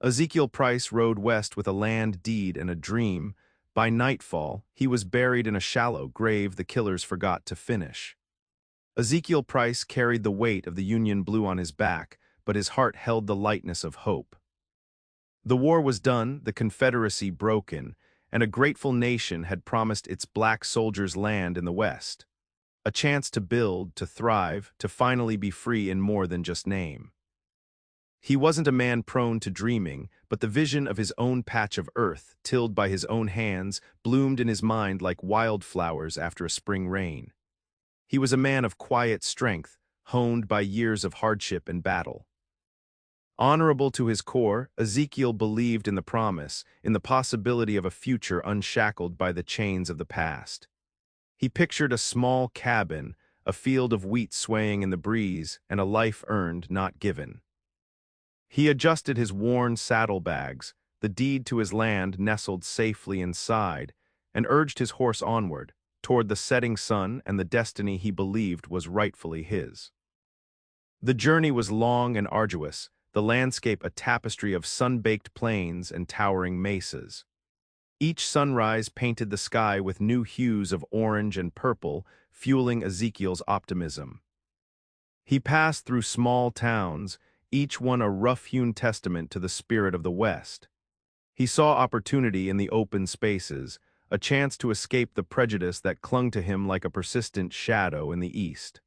Ezekiel Price rode west with a land deed and a dream. By nightfall, he was buried in a shallow grave the killers forgot to finish. Ezekiel Price carried the weight of the Union blue on his back, but his heart held the lightness of hope. The war was done, the Confederacy broken, and a grateful nation had promised its black soldiers land in the West. A chance to build, to thrive, to finally be free in more than just name. He wasn't a man prone to dreaming, but the vision of his own patch of earth, tilled by his own hands, bloomed in his mind like wildflowers after a spring rain. He was a man of quiet strength, honed by years of hardship and battle. Honorable to his core, Ezekiel believed in the promise, in the possibility of a future unshackled by the chains of the past. He pictured a small cabin, a field of wheat swaying in the breeze, and a life earned, not given. He adjusted his worn saddlebags, the deed to his land nestled safely inside, and urged his horse onward, toward the setting sun and the destiny he believed was rightfully his. The journey was long and arduous, the landscape a tapestry of sun-baked plains and towering mesas. Each sunrise painted the sky with new hues of orange and purple, fueling Ezekiel's optimism. He passed through small towns, each one a rough-hewn testament to the spirit of the West. He saw opportunity in the open spaces, a chance to escape the prejudice that clung to him like a persistent shadow in the East.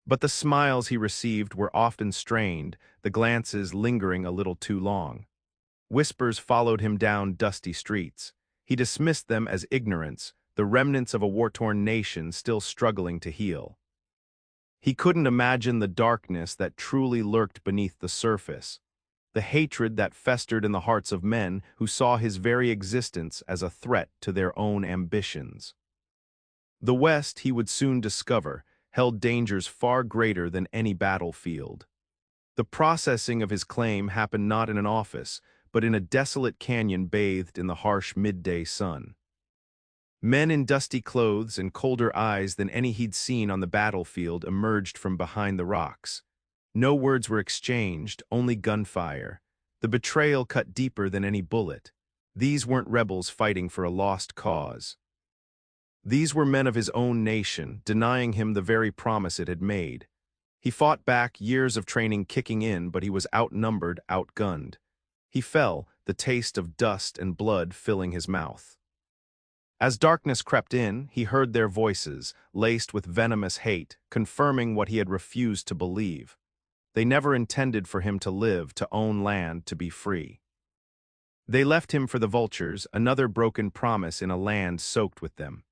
But the smiles he received were often strained, the glances lingering a little too long. Whispers followed him down dusty streets. He dismissed them as ignorance, the remnants of a war-torn nation still struggling to heal. He couldn't imagine the darkness that truly lurked beneath the surface, the hatred that festered in the hearts of men who saw his very existence as a threat to their own ambitions. The West, he would soon discover, held dangers far greater than any battlefield. The processing of his claim happened not in an office, but in a desolate canyon bathed in the harsh midday sun. Men in dusty clothes and colder eyes than any he'd seen on the battlefield emerged from behind the rocks. No words were exchanged, only gunfire. The betrayal cut deeper than any bullet. These weren't rebels fighting for a lost cause. These were men of his own nation, denying him the very promise it had made. He fought back, years of training kicking in, but he was outnumbered, outgunned. He fell, the taste of dust and blood filling his mouth. As darkness crept in, he heard their voices, laced with venomous hate, confirming what he had refused to believe. They never intended for him to live, to own land, to be free. They left him for the vultures, another broken promise in a land soaked with them.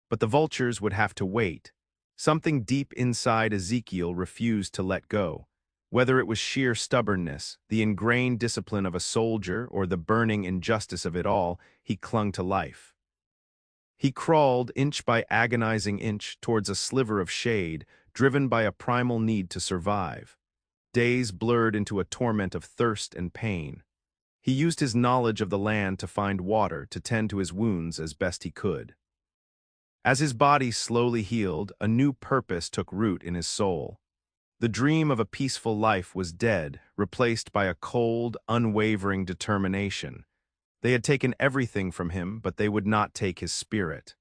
But the vultures would have to wait. Something deep inside Ezekiel refused to let go. Whether it was sheer stubbornness, the ingrained discipline of a soldier, or the burning injustice of it all, he clung to life. He crawled, inch by agonizing inch, towards a sliver of shade, driven by a primal need to survive. Days blurred into a torment of thirst and pain. He used his knowledge of the land to find water, to tend to his wounds as best he could. As his body slowly healed, a new purpose took root in his soul. The dream of a peaceful life was dead, replaced by a cold, unwavering determination. They had taken everything from him, but they would not take his spirit.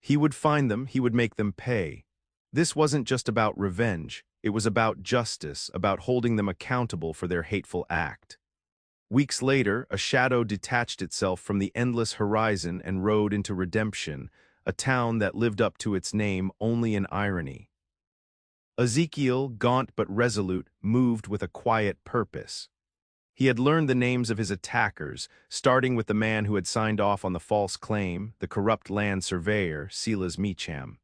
He would find them, he would make them pay. This wasn't just about revenge, it was about justice, about holding them accountable for their hateful act. Weeks later, a shadow detached itself from the endless horizon and rode into redemption, a town that lived up to its name only in irony. Ezekiel, gaunt but resolute, moved with a quiet purpose. He had learned the names of his attackers, starting with the man who had signed off on the false claim, the corrupt land surveyor, Silas Meacham.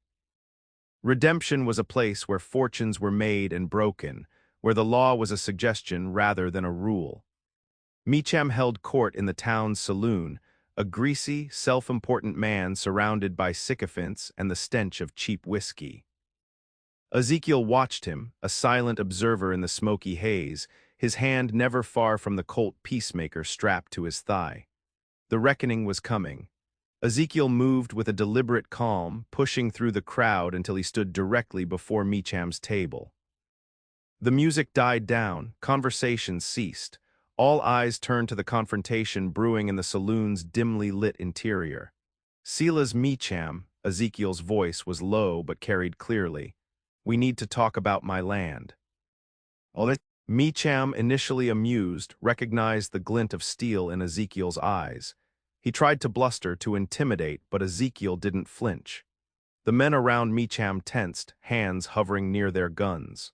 Redemption was a place where fortunes were made and broken, where the law was a suggestion rather than a rule. Meacham held court in the town's saloon, a greasy, self-important man surrounded by sycophants and the stench of cheap whiskey. Ezekiel watched him, a silent observer in the smoky haze, his hand never far from the Colt peacemaker strapped to his thigh. The reckoning was coming. Ezekiel moved with a deliberate calm, pushing through the crowd until he stood directly before Meacham's table. The music died down, conversation ceased. All eyes turned to the confrontation brewing in the saloon's dimly lit interior. Silas Meacham, Ezekiel's voice was low but carried clearly. We need to talk about my land. Meacham, initially amused, recognized the glint of steel in Ezekiel's eyes. He tried to bluster, to intimidate, but Ezekiel didn't flinch. The men around Meacham tensed, hands hovering near their guns.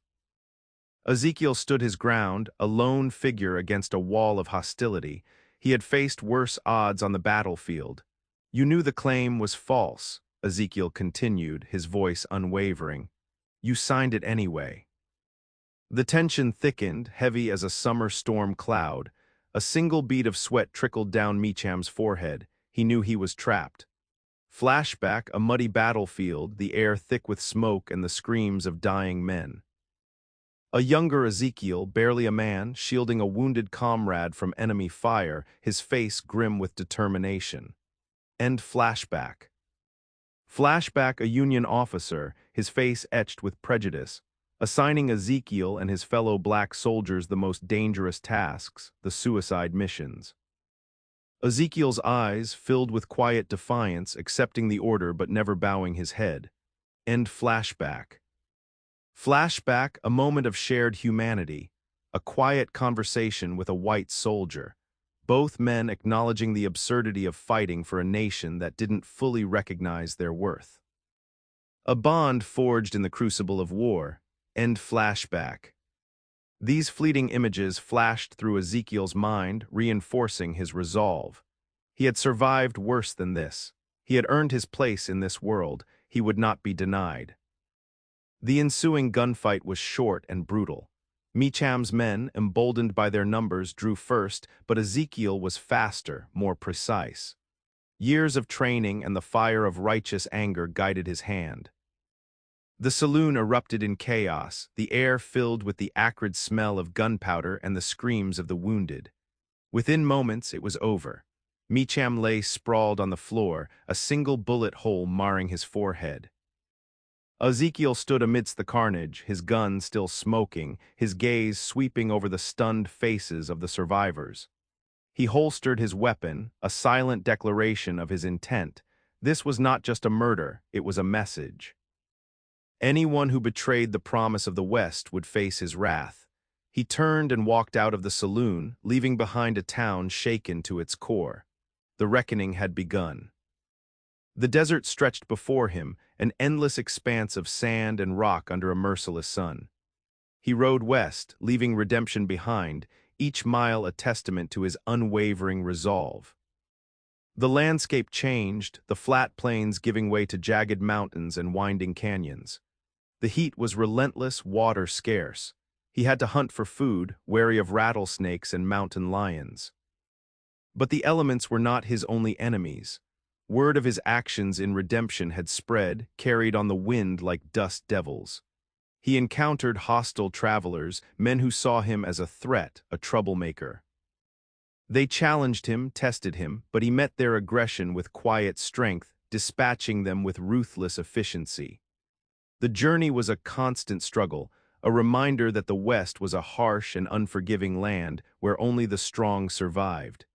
Ezekiel stood his ground, a lone figure against a wall of hostility. He had faced worse odds on the battlefield. You knew the claim was false, Ezekiel continued, his voice unwavering. You signed it anyway. The tension thickened, heavy as a summer storm cloud. A single bead of sweat trickled down Meacham's forehead. He knew he was trapped. Flashback, a muddy battlefield, the air thick with smoke and the screams of dying men. A younger Ezekiel, barely a man, shielding a wounded comrade from enemy fire, his face grim with determination. End flashback. Flashback, a Union officer, his face etched with prejudice, assigning Ezekiel and his fellow black soldiers the most dangerous tasks, the suicide missions. Ezekiel's eyes filled with quiet defiance, accepting the order but never bowing his head. End flashback. Flashback, a moment of shared humanity, a quiet conversation with a white soldier, both men acknowledging the absurdity of fighting for a nation that didn't fully recognize their worth. A bond forged in the crucible of war. End flashback. These fleeting images flashed through Ezekiel's mind, reinforcing his resolve. He had survived worse than this. He had earned his place in this world. He would not be denied. The ensuing gunfight was short and brutal. Meacham's men, emboldened by their numbers, drew first, but Ezekiel was faster, more precise. Years of training and the fire of righteous anger guided his hand. The saloon erupted in chaos, the air filled with the acrid smell of gunpowder and the screams of the wounded. Within moments, it was over. Meacham lay sprawled on the floor, a single bullet hole marring his forehead. Ezekiel stood amidst the carnage, his gun still smoking, his gaze sweeping over the stunned faces of the survivors. He holstered his weapon, a silent declaration of his intent. This was not just a murder, it was a message. Anyone who betrayed the promise of the West would face his wrath. He turned and walked out of the saloon, leaving behind a town shaken to its core. The reckoning had begun. The desert stretched before him, an endless expanse of sand and rock under a merciless sun. He rode west, leaving redemption behind, each mile a testament to his unwavering resolve. The landscape changed, the flat plains giving way to jagged mountains and winding canyons. The heat was relentless, water scarce. He had to hunt for food, wary of rattlesnakes and mountain lions. But the elements were not his only enemies. Word of his actions in redemption had spread, carried on the wind like dust devils. He encountered hostile travelers, men who saw him as a threat, a troublemaker. They challenged him, tested him, but he met their aggression with quiet strength, dispatching them with ruthless efficiency. The journey was a constant struggle, a reminder that the West was a harsh and unforgiving land where only the strong survived.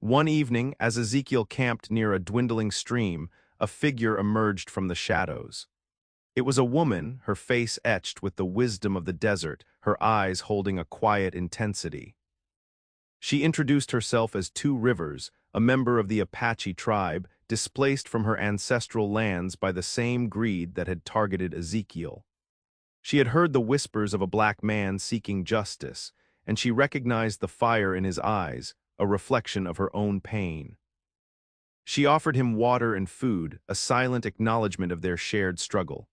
One evening, as Ezekiel camped near a dwindling stream, a figure emerged from the shadows. It was a woman, her face etched with the wisdom of the desert, her eyes holding a quiet intensity. She introduced herself as Two Rivers, a member of the Apache tribe, displaced from her ancestral lands by the same greed that had targeted Ezekiel. She had heard the whispers of a black man seeking justice, and she recognized the fire in his eyes, a reflection of her own pain. She offered him water and food, a silent acknowledgement of their shared struggle.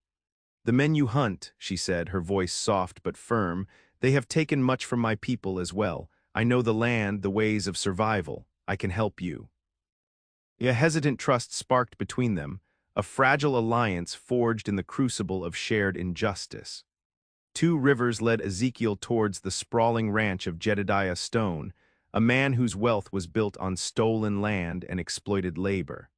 "The men you hunt," she said, her voice soft but firm, "they have taken much from my people as well. I know the land, the ways of survival. I can help you." A hesitant trust sparked between them, a fragile alliance forged in the crucible of shared injustice. Two Rivers led Ezekiel towards the sprawling ranch of Jedediah Stone, a man whose wealth was built on stolen land and exploited labor.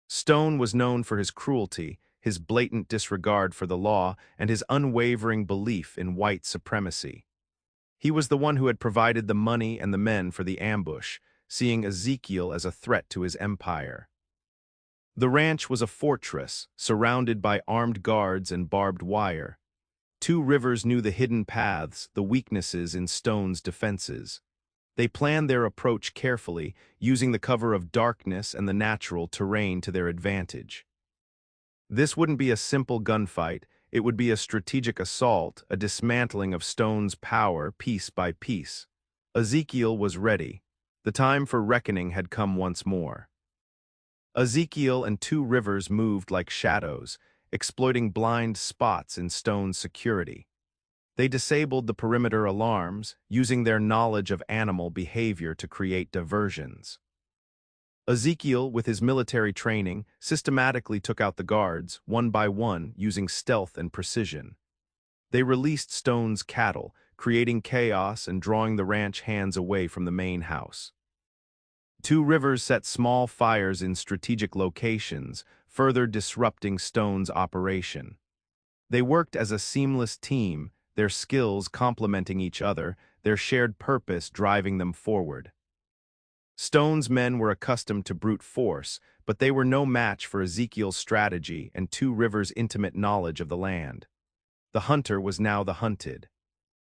Stone was known for his cruelty, his blatant disregard for the law, and his unwavering belief in white supremacy. He was the one who had provided the money and the men for the ambush, seeing Ezekiel as a threat to his empire. The ranch was a fortress, surrounded by armed guards and barbed wire. Two Rivers knew the hidden paths, the weaknesses in Stone's defenses. They planned their approach carefully, using the cover of darkness and the natural terrain to their advantage. This wouldn't be a simple gunfight, it would be a strategic assault, a dismantling of Stone's power piece by piece. Ezekiel was ready. The time for reckoning had come once more. Ezekiel and Two Rivers moved like shadows, exploiting blind spots in Stone's security. They disabled the perimeter alarms, using their knowledge of animal behavior to create diversions. Ezekiel, with his military training, systematically took out the guards, one by one, using stealth and precision. They released Stone's cattle, creating chaos and drawing the ranch hands away from the main house. Two Rivers set small fires in strategic locations, further disrupting Stone's operation. They worked as a seamless team, their skills complementing each other, their shared purpose driving them forward. Stone's men were accustomed to brute force, but they were no match for Ezekiel's strategy and Two Rivers' intimate knowledge of the land. The hunter was now the hunted.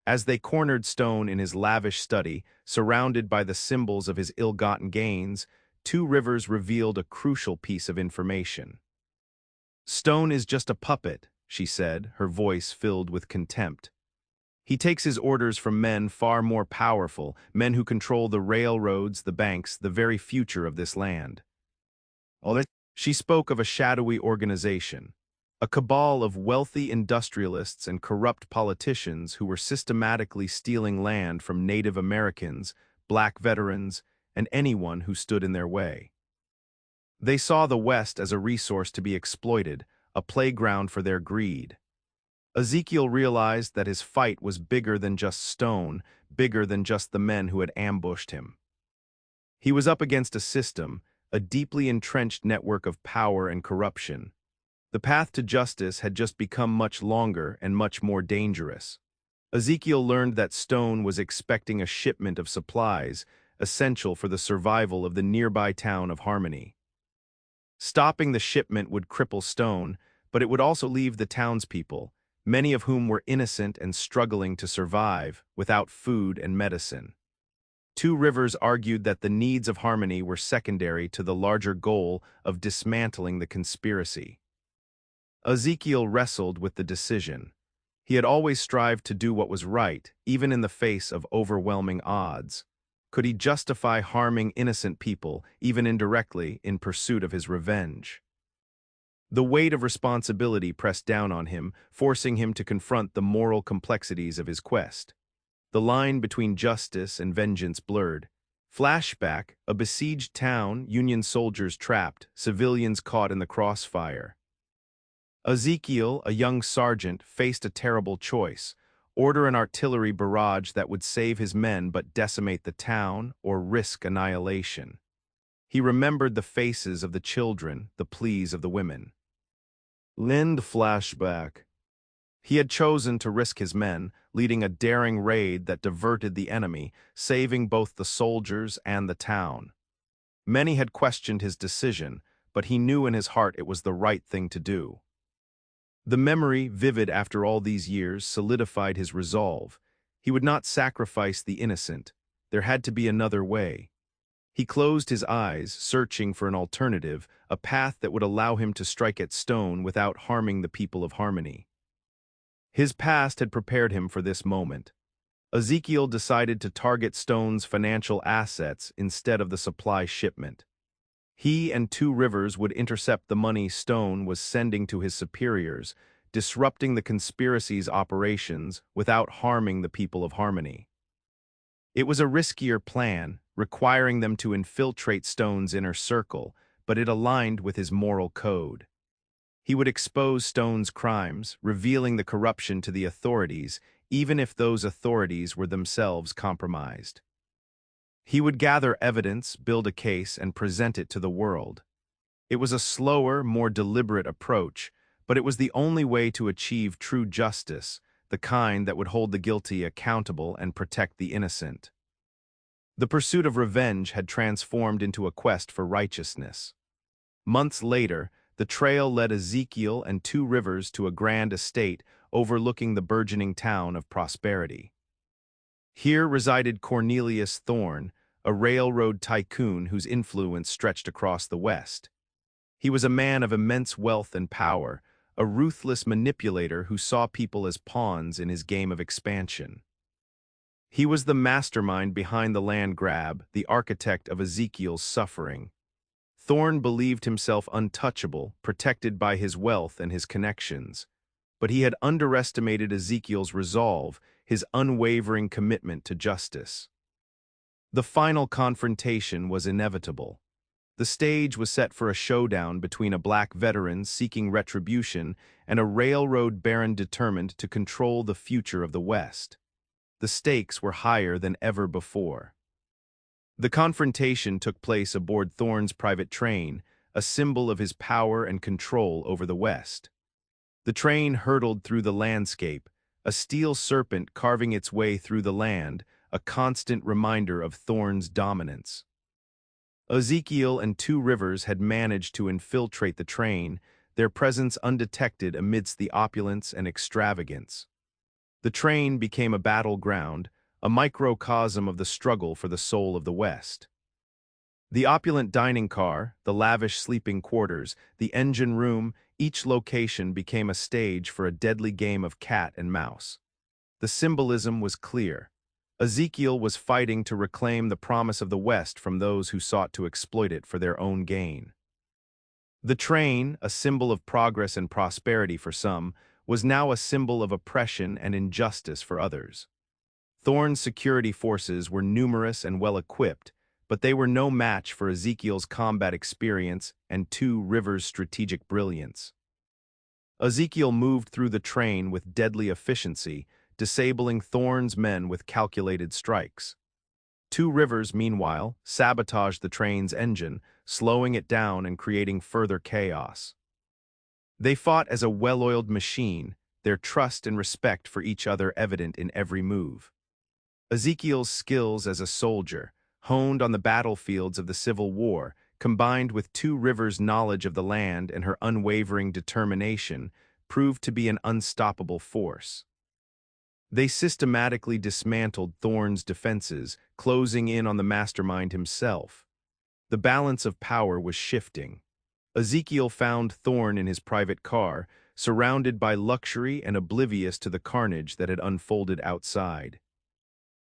As they cornered Stone in his lavish study, surrounded by the symbols of his ill-gotten gains, Two Rivers revealed a crucial piece of information. "Stone is just a puppet," she said, her voice filled with contempt. "He takes his orders from men far more powerful, men who control the railroads, the banks, the very future of this land." She spoke of a shadowy organization, a cabal of wealthy industrialists and corrupt politicians who were systematically stealing land from Native Americans, black veterans, and anyone who stood in their way. They saw the West as a resource to be exploited, a playground for their greed. Ezekiel realized that his fight was bigger than just Stone, bigger than just the men who had ambushed him. He was up against a system, a deeply entrenched network of power and corruption. The path to justice had just become much longer and much more dangerous. Ezekiel learned that Stone was expecting a shipment of supplies, essential for the survival of the nearby town of Harmony. Stopping the shipment would cripple Stone, but it would also leave the townspeople, many of whom were innocent and struggling to survive, without food and medicine. Two Rivers argued that the needs of Harmony were secondary to the larger goal of dismantling the conspiracy. Ezekiel wrestled with the decision. He had always strived to do what was right, even in the face of overwhelming odds. Could he justify harming innocent people, even indirectly, in pursuit of his revenge? The weight of responsibility pressed down on him, forcing him to confront the moral complexities of his quest. The line between justice and vengeance blurred. Flashback: a besieged town, Union soldiers trapped, civilians caught in the crossfire. Ezekiel, a young sergeant, faced a terrible choice: order an artillery barrage that would save his men but decimate the town, or risk annihilation. He remembered the faces of the children, the pleas of the women. Flashback. He had chosen to risk his men, leading a daring raid that diverted the enemy, saving both the soldiers and the town. Many had questioned his decision, but he knew in his heart it was the right thing to do. The memory, vivid after all these years, solidified his resolve. He would not sacrifice the innocent. There had to be another way. He closed his eyes, searching for an alternative, a path that would allow him to strike at Stone without harming the people of Harmony. His past had prepared him for this moment. Ezekiel decided to target Stone's financial assets instead of the supply shipment. He and Two Rivers would intercept the money Stone was sending to his superiors, disrupting the conspiracy's operations without harming the people of Harmony. It was a riskier plan, requiring them to infiltrate Stone's inner circle, but it aligned with his moral code. He would expose Stone's crimes, revealing the corruption to the authorities, even if those authorities were themselves compromised. He would gather evidence, build a case, and present it to the world. It was a slower, more deliberate approach, but it was the only way to achieve true justice, the kind that would hold the guilty accountable and protect the innocent. The pursuit of revenge had transformed into a quest for righteousness. Months later, the trail led Ezekiel and two rivers to a grand estate overlooking the burgeoning town of Prosperity. Here resided Cornelius Thorne, a railroad tycoon whose influence stretched across the West. He was a man of immense wealth and power, a ruthless manipulator who saw people as pawns in his game of expansion. He was the mastermind behind the land grab, the architect of Ezekiel's suffering. Thorne believed himself untouchable, protected by his wealth and his connections. But he had underestimated Ezekiel's resolve, his unwavering commitment to justice. The final confrontation was inevitable. The stage was set for a showdown between a black veteran seeking retribution and a railroad baron determined to control the future of the West. The stakes were higher than ever before. The confrontation took place aboard Thorne's private train, a symbol of his power and control over the West. The train hurtled through the landscape, a steel serpent carving its way through the land, a constant reminder of Thorne's dominance. Ezekiel and two rivers had managed to infiltrate the train, their presence undetected amidst the opulence and extravagance. The train became a battleground, a microcosm of the struggle for the soul of the West. The opulent dining car, the lavish sleeping quarters, the engine room, each location became a stage for a deadly game of cat and mouse. The symbolism was clear. Ezekiel was fighting to reclaim the promise of the West from those who sought to exploit it for their own gain. The train, a symbol of progress and prosperity for some, was now a symbol of oppression and injustice for others. Thorne's security forces were numerous and well-equipped, but they were no match for Ezekiel's combat experience and two rivers' strategic brilliance. Ezekiel moved through the train with deadly efficiency, disabling Thorne's men with calculated strikes. Two rivers, meanwhile, sabotaged the train's engine, slowing it down and creating further chaos. They fought as a well-oiled machine, their trust and respect for each other evident in every move. Ezekiel's skills as a soldier, honed on the battlefields of the Civil War, combined with two rivers' knowledge of the land and her unwavering determination, proved to be an unstoppable force. They systematically dismantled Thorne's defenses, closing in on the mastermind himself. The balance of power was shifting. Ezekiel found Thorne in his private car, surrounded by luxury and oblivious to the carnage that had unfolded outside.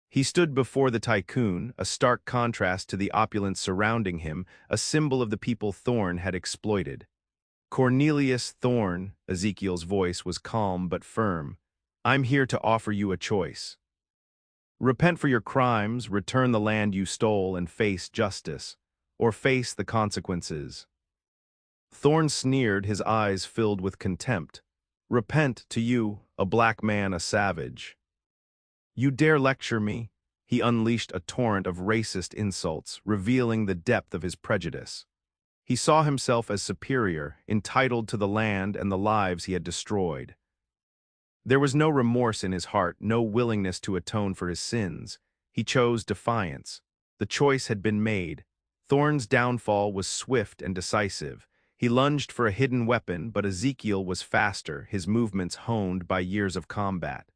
He stood before the tycoon, a stark contrast to the opulence surrounding him, a symbol of the people Thorne had exploited. "Cornelius Thorne," Ezekiel's voice was calm but firm, "I'm here to offer you a choice. Repent for your crimes, return the land you stole, and face justice, or face the consequences." Thorne sneered, his eyes filled with contempt. "Repent to you, a black man, a savage. You dare lecture me?" He unleashed a torrent of racist insults, revealing the depth of his prejudice. He saw himself as superior, entitled to the land and the lives he had destroyed. There was no remorse in his heart, no willingness to atone for his sins. He chose defiance. The choice had been made. Thorne's downfall was swift and decisive. He lunged for a hidden weapon, but Ezekiel was faster, his movements honed by years of combat.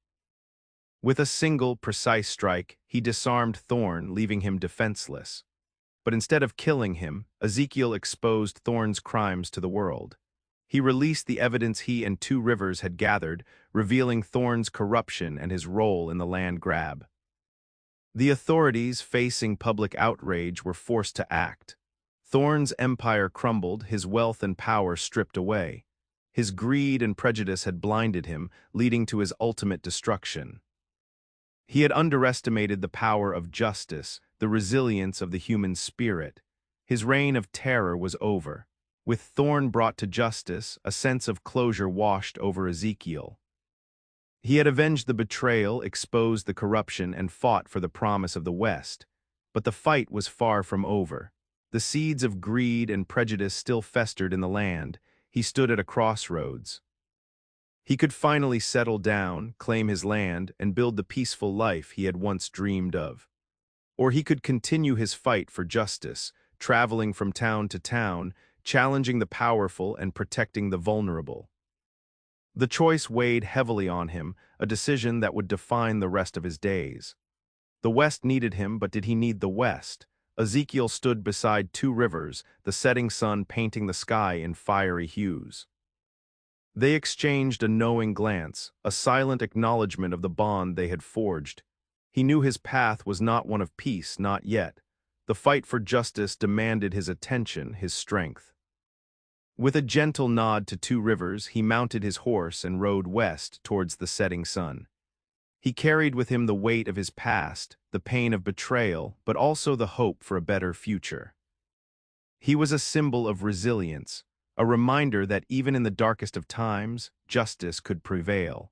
With a single, precise strike, he disarmed Thorne, leaving him defenseless. But instead of killing him, Ezekiel exposed Thorne's crimes to the world. He released the evidence he and two rivers had gathered, revealing Thorne's corruption and his role in the land grab. The authorities, facing public outrage, were forced to act. Thorne's empire crumbled, his wealth and power stripped away. His greed and prejudice had blinded him, leading to his ultimate destruction. He had underestimated the power of justice, the resilience of the human spirit. His reign of terror was over. With Thorne brought to justice, a sense of closure washed over Ezekiel. He had avenged the betrayal, exposed the corruption, and fought for the promise of the West. But the fight was far from over. The seeds of greed and prejudice still festered in the land. He stood at a crossroads. He could finally settle down, claim his land, and build the peaceful life he had once dreamed of. Or he could continue his fight for justice, traveling from town to town, challenging the powerful and protecting the vulnerable. The choice weighed heavily on him, a decision that would define the rest of his days. The West needed him, but did he need the West? Ezekiel stood beside two rivers, the setting sun painting the sky in fiery hues. They exchanged a knowing glance, a silent acknowledgement of the bond they had forged. He knew his path was not one of peace, not yet. The fight for justice demanded his attention, his strength. With a gentle nod to two rivers, he mounted his horse and rode west towards the setting sun. He carried with him the weight of his past, the pain of betrayal, but also the hope for a better future. He was a symbol of resilience, a reminder that even in the darkest of times, justice could prevail.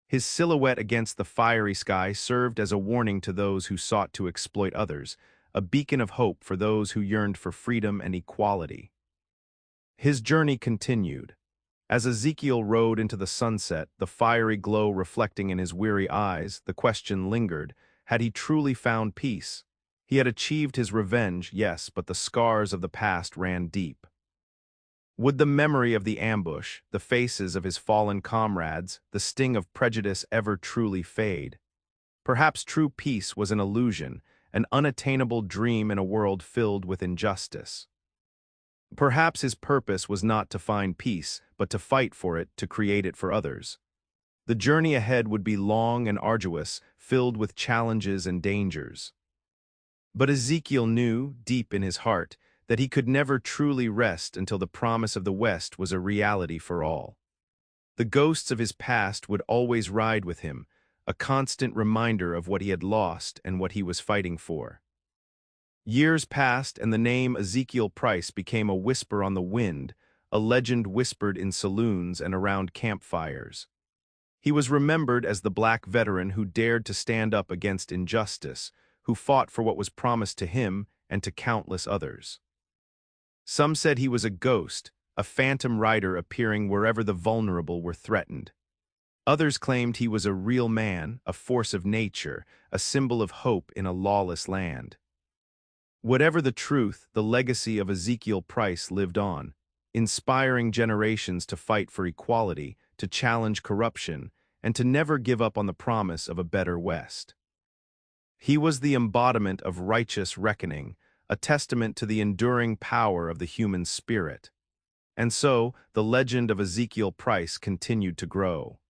His silhouette against the fiery sky served as a warning to those who sought to exploit others, a beacon of hope for those who yearned for freedom and equality. His journey continued. As Ezekiel rode into the sunset, the fiery glow reflecting in his weary eyes, the question lingered, had he truly found peace? He had achieved his revenge, yes, but the scars of the past ran deep. Would the memory of the ambush, the faces of his fallen comrades, the sting of prejudice ever truly fade? Perhaps true peace was an illusion, an unattainable dream in a world filled with injustice. Perhaps his purpose was not to find peace, but to fight for it, to create it for others. The journey ahead would be long and arduous, filled with challenges and dangers. But Ezekiel knew, deep in his heart, that he could never truly rest until the promise of the West was a reality for all. The ghosts of his past would always ride with him, a constant reminder of what he had lost and what he was fighting for. Years passed, and the name Ezekiel Price became a whisper on the wind, a legend whispered in saloons and around campfires. He was remembered as the black veteran who dared to stand up against injustice, who fought for what was promised to him and to countless others. Some said he was a ghost, a phantom rider appearing wherever the vulnerable were threatened. Others claimed he was a real man, a force of nature, a symbol of hope in a lawless land. Whatever the truth, the legacy of Ezekiel Price lived on, inspiring generations to fight for equality, to challenge corruption, and to never give up on the promise of a better West. He was the embodiment of righteous reckoning, a testament to the enduring power of the human spirit. And so, the legend of Ezekiel Price continued to grow.